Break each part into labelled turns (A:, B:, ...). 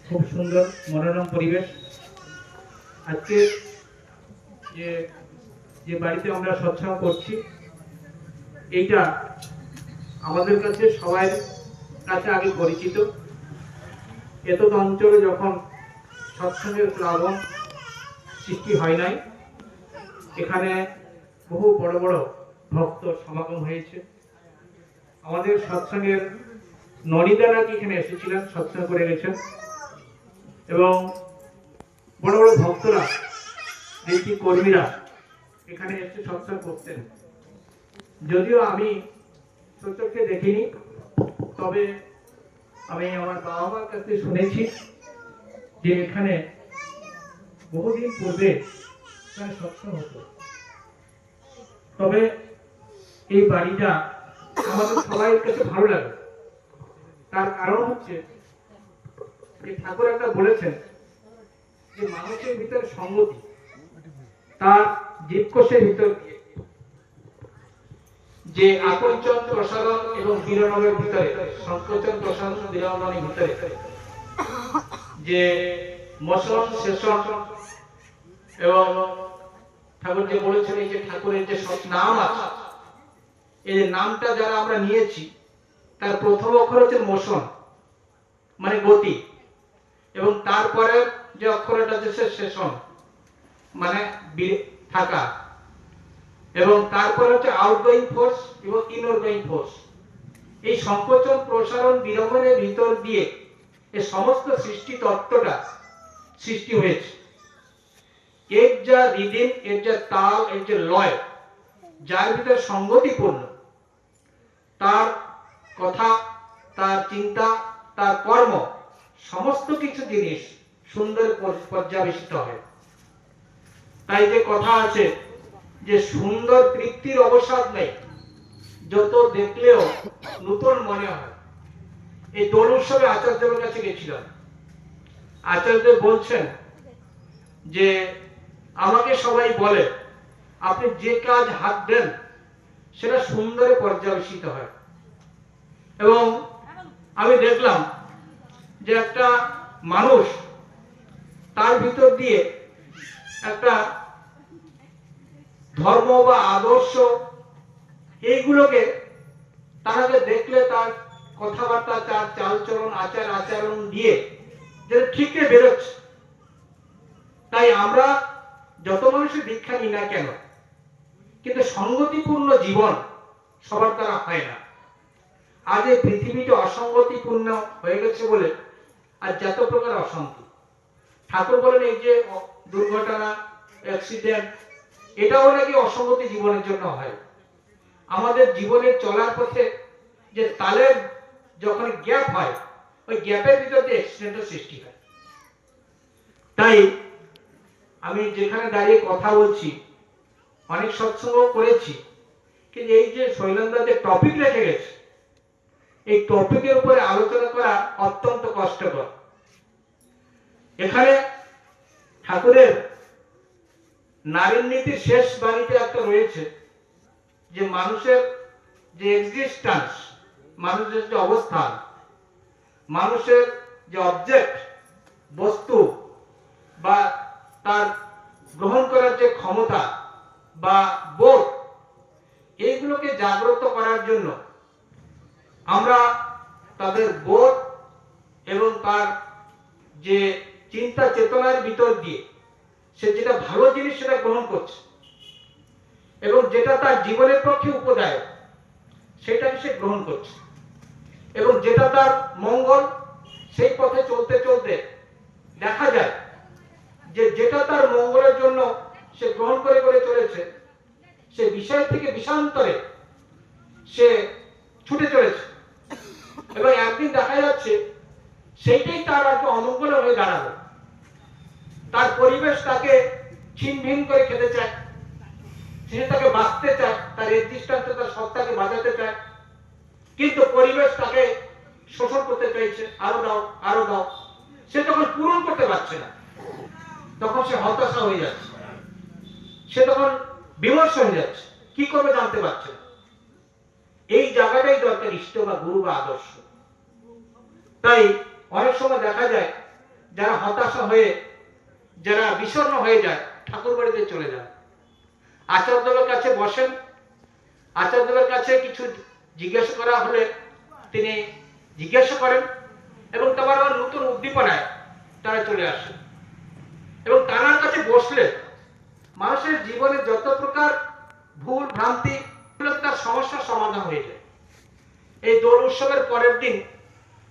A: খুব সুন্দর মনোরম পরিবেশ। আজকে যে যে বাড়িতে আমরা সৎসঙ্গ করছি, এইটা আমাদের কাছে সবাই কাছে আগে পরিচিত। এত অঞ্চলে যখন সৎসঙ্গের প্লাবন সৃষ্টি হয় নাই, এখানে বহু বড় বড় ভক্ত সমাগম হয়েছে। আমাদের সৎসঙ্গের ননিদা নাকি এখানে এসেছিলেন, সৎসঙ্গ করে গেছেন, এবং বড় বড় ভক্তরা, ঋষি কর্মীরা এখানে এসে সৎসঙ্গ করতেন। যদিও আমি সচক্ষে দেখিনি, তবে আমি আমার বাবা মার কাছে শুনেছি যে এখানে বহুদিন পূর্বে এখানে সৎসঙ্গ হতো। তবে এই বাড়িটা আমাদের সবাই কাছে ভালো লাগে। তার কারণ হচ্ছে যে ঠাকুর একটা বলেছেন যে মানুষের ভিতরে সঙ্গতি তার জীবকোষের ভিতর দিয়ে, যে আকর্ষণ প্রসারণ এবং বিরণনের ভিতরে, সংকোচন প্রসারণ বিরণনের ভিতরে যে মসন শেষণ, এবং ঠাকুর যে বলেছেন এই যে ঠাকুরের যে নাম আছে, এই যে নামটা যারা আমরা নিয়েছি তার প্রথম অক্ষর হচ্ছে মোশন, মানে গতি, এবং তারপরে যে অক্ষরটা হচ্ছে শেষণ, মানে থাকা, এবং তারপরে হচ্ছে আউটগোয়িং ফোর্স এবং ইনগোয়িং ফোর্স। এই সংকোচন প্রসারণ বিরমনের ভিতর দিয়ে এই সমস্ত সৃষ্টি তত্ত্বটা সৃষ্টি হয়েছে। এর যা রিদিম, এর যা তাল, এর যে লয়, যার ভিতর সঙ্গতিপূর্ণ, তার কথা, তার চিন্তা, তার কর্ম, সমস্ত কিছু জিনিস সুন্দর পর্যাবেশিত হয়। তাই যে কথা আছে যে সুন্দর তৃপ্তির অবসাদ নেই, যত দেখলেও নতুন মনে হয়। এই দোল উৎসবে আচার্যের কাছে গেছিলাম। আচার্য বলছেন যে আমাকে সবাই বলে আপনি যে কাজ হাত দেন সেটা সুন্দরে পর্যাবেশিত হয়। এবং আমি দেখলাম যে একটা মানুষ তার ভিতর দিয়ে একটা ধর্ম বা আদর্শ, এইগুলোকে তারাকে দেখলে তার কথাবার্তা, তার চালচলন, আচার আচরণ দিয়ে যেটা ঠিকই বেরোচ্ছে। তাই আমরা যত মানুষের দীক্ষা নিই না কেন, কিন্তু সঙ্গতিপূর্ণ জীবন সবার দ্বারা হয় না। আজ এই পৃথিবীটা অসঙ্গতিপূর্ণ হয়ে গেছে বলে আর যত প্রকার অশান্তি। ঠাকুর বলেন এই যে দুর্ঘটনা, অ্যাক্সিডেন্ট, এটাও নাকি অসঙ্গতি জীবনের জন্য হয়। আমাদের জীবনের চলার পথে যে তালের যখন গ্যাপ হয়, ওই গ্যাপের ভিতর দিয়ে অ্যাক্সিডেন্টের সৃষ্টি হয়। তাই আমি যেখানে দাঁড়িয়ে কথা বলছি, অনেক সৎসঙ্গ করেছি, কিন্তু এই যে শৈলেন্দ্র যে টপিক রেখে গেছে, এই টপিকের উপরে আলোচনা করা অত্যন্ত কষ্টকর। এখানে ঠাকুরের নারীর নীতির শেষ বাণীতে একটা রয়েছে যে মানুষের যে এক্সিস্টেন্স, মানুষের যে অবস্থান, মানুষের যে অবজেক্ট, বস্তু, বা তার গ্রহণ করার যে ক্ষমতা বা বোধ, এইগুলোকে জাগ্রত করার জন্য আমরা তাদের বোধ এবং তার যে চিন্তা চেতনার ভিতর দিয়ে সে যেটা ভালো জিনিস সেটা গ্রহণ করছে, এবং যেটা তার জীবনের পক্ষে উপদায়ক সেটাকে সে গ্রহণ করছে, এবং যেটা তার মঙ্গল, সেই পথে চলতে চলতে দেখা যায় যে যেটা তার মঙ্গলের জন্য সে গ্রহণ করে করে চলেছে, সে বিষয় থেকে বিষান্তরে সে ছুটে চলেছে, এবং একদিন দেখা যাচ্ছে সেইটাই তার আর অমঙ্গল হয়ে দাঁড়াবে। তার পরিবেশ তাকে ছিনভিন করে খেতে চায়, সে তাকে বাঁচতে চায়, তার এক্সিস্টেন্সে তার সত্তাকে বাঁচাতে চায়, কিন্তু পরিবেশ তাকে শোষণ করতে চাইছে, আরো দাও আরো দাও। সে তখন পূরণ করতে পারছে না, তখন সে হতাশা হয়ে যাচ্ছে, সে তখন বিমর্ষ হয়ে যাচ্ছে, কি করবে জানতে পারছে না। এই জায়গাটাই দরকার ইষ্ট বা গুরু বা আদর্শ। তাই অনেক সময় দেখা যায় যারা হতাশা হয়ে, যারা বিষণ্ণ হয়ে যায়, ঠাকুর বাড়িতে চলে যান, আচার্যদেবের কাছে বসেন। আচার্যদেবের কাছে কিছু জিজ্ঞাসা করা হলে তিনি জিজ্ঞাসা করেন এবং তারপর আবার নতুন উদ্দীপনায় তারা চলে আসেন। এবং তার কাছে বসলে মানুষের জীবনে যত প্রকার ভুল ভ্রান্তি, তার সমস্যার সমাধান হয়ে যায়। এই দোল উৎসবের পরের দিন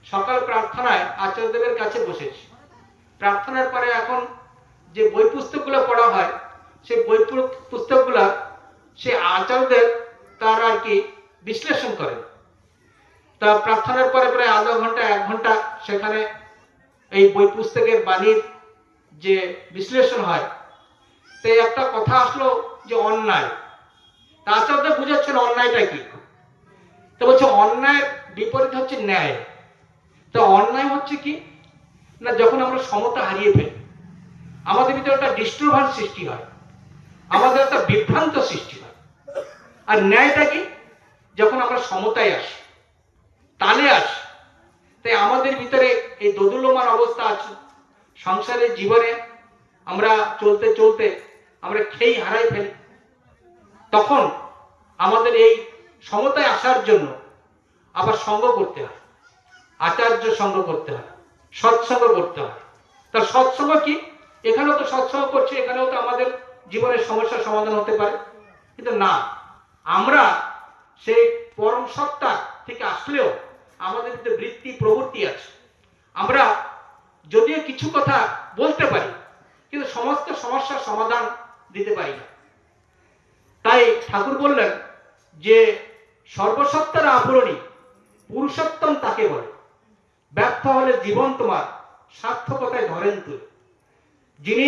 A: সকাল প্রার্থনায় আচার্যদেবের কাছে বসেছি। প্রার্থনার পরে এখন যে বই পুস্তকগুলো পড়া হয়, সেই বই পুস্তকগুলো সে আচার্যদেব তার আর কি বিশ্লেষণ করেন। তা প্রার্থনার পরে প্রায় আধা ঘন্টা 1 ঘন্টা সেখানে এই বই পুস্তকের বাণীর যে বিশ্লেষণ হয়। তো একটা কথা আসলো যে অন্যায়। তা আচার্য বুঝাচ্ছেন অন্যায়টা কি। তো বলছে অন্যায়ের বিপরীত হচ্ছে ন্যায়। তো অন্যায় হচ্ছে কি না, যখন আমরা সমতা হারিয়ে ফেলি, আমাদের ভিতরে একটা ডিস্টারবেন্স সৃষ্টি হয়, আমাদের একটা বিভ্রান্ত সৃষ্টি হয়। আর ন্যায়টা কি, যখন আমরা সমতায় আসি, তালে আসি। তাই আমাদের ভিতরে এই দোদুল্যমান অবস্থা আছে। সংসারের জীবনে আমরা চলতে চলতে আমরা খেই হারাই ফেলি। তখন আমাদের এই সমতায় আসার জন্য আবার সঙ্গ করতে হয়, আচার্য সঙ্গ করতে হয়, সৎসঙ্গ করতে হয়। তার সৎসঙ্গ কি, এখানেও তো সৎসঙ্গ করছি, এখানেও তো আমাদের জীবনের সমস্যার সমাধান হতে পারে। কিন্তু না, আমরা সেই পরম সত্তা থেকে আসলেও আমাদের ভিতরে বৃত্তি প্রবৃত্তি আছে। আমরা যদিও কিছু কথা বলতে পারি, কিন্তু সমস্ত সমস্যার সমাধান দিতে পারি না। তাই ঠাকুর বললেন যে সর্বসত্তার আবরণী পুরুষোত্তম তাকে বলে, ব্যর্থ হলে জীবন তোমার সার্থকতায় ধরেন তুলে। যিনি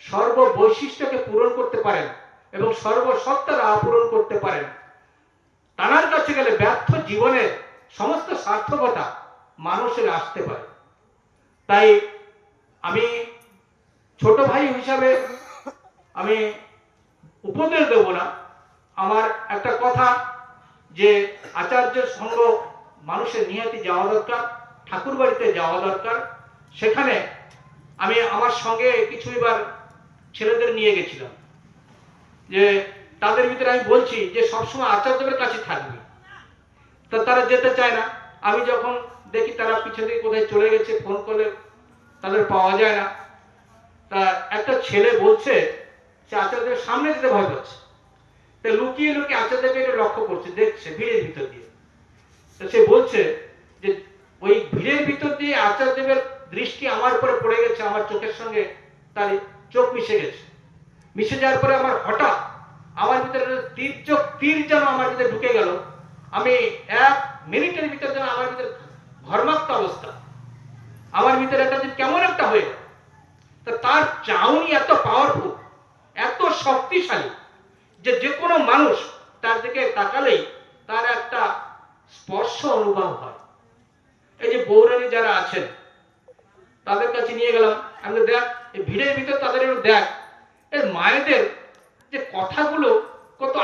A: সর্ব বৈশিষ্ট্যকে পূরণ করতে পারেন এবং সর্বসত্তার আপূরণ করতে পারেন, তার কাছে গেলে ব্যর্থ জীবনের সমস্ত সার্থকতা মানুষের আসতে পারে। তাই আমি ছোট ভাই হিসাবে আমি উপদেশ দেব না। আমার একটা কথা যে আচার্যের সঙ্গ মানুষের নিহাতি যাওয়া দরকার, ঠাকুর বাড়িতে যাওয়া দরকার। সেখানে আমি আমার সঙ্গে কিছু এবার ছেলেদের নিয়ে গেছিলাম, যে তাদের ভিতরে আমি বলছি যে সবসময় আচার্যদের কাছে থাকবে। তা তারা যেতে চায় না। আমি যখন দেখি তারা পিছন থেকে কোথায় চলে গেছে, ফোন করলে তাদের পাওয়া যায় না। তা একটা ছেলে বলছে সে আচার্যদের সামনে যেতে ভয় পাচ্ছে। তা লুকিয়ে লুকিয়ে আচার্যকে একটু লক্ষ্য করছে, দেখছে ভিড়ের ভিতর দিয়ে। তা সে বলছে যে ওই ভিড়ের ভিতর দিয়ে আচার্যদেবের দৃষ্টি আমার উপরে পড়ে গেছে, আমার চোখের সঙ্গে তার চোখ মিশে গেছে। মিশে যাওয়ার পরে আমার হঠাৎ আমার ভিতরে তীর যেন আমার ভিতরে ঢুকে গেল। আমি 1 মিনিটের ভিতরে যেন আমার ভিতরে ঘর্মাক্ত অবস্থা, আমার ভিতরে একটা কেমন একটা হয়ে গেল। তা তার চাউনি এত পাওয়ারফুল, এত শক্তিশালী যে যে কোনো মানুষ তার দিকে তাকালেই তার একটা স্পর্শ অনুভব হয়। এই যে বৌরানী যারা আছেন তাদের কাছে নিয়ে গেলাম, আমি দেখ এই ভিড়ের ভিতর তাদের দেখ এই মায়েদের যে কথাগুলো কত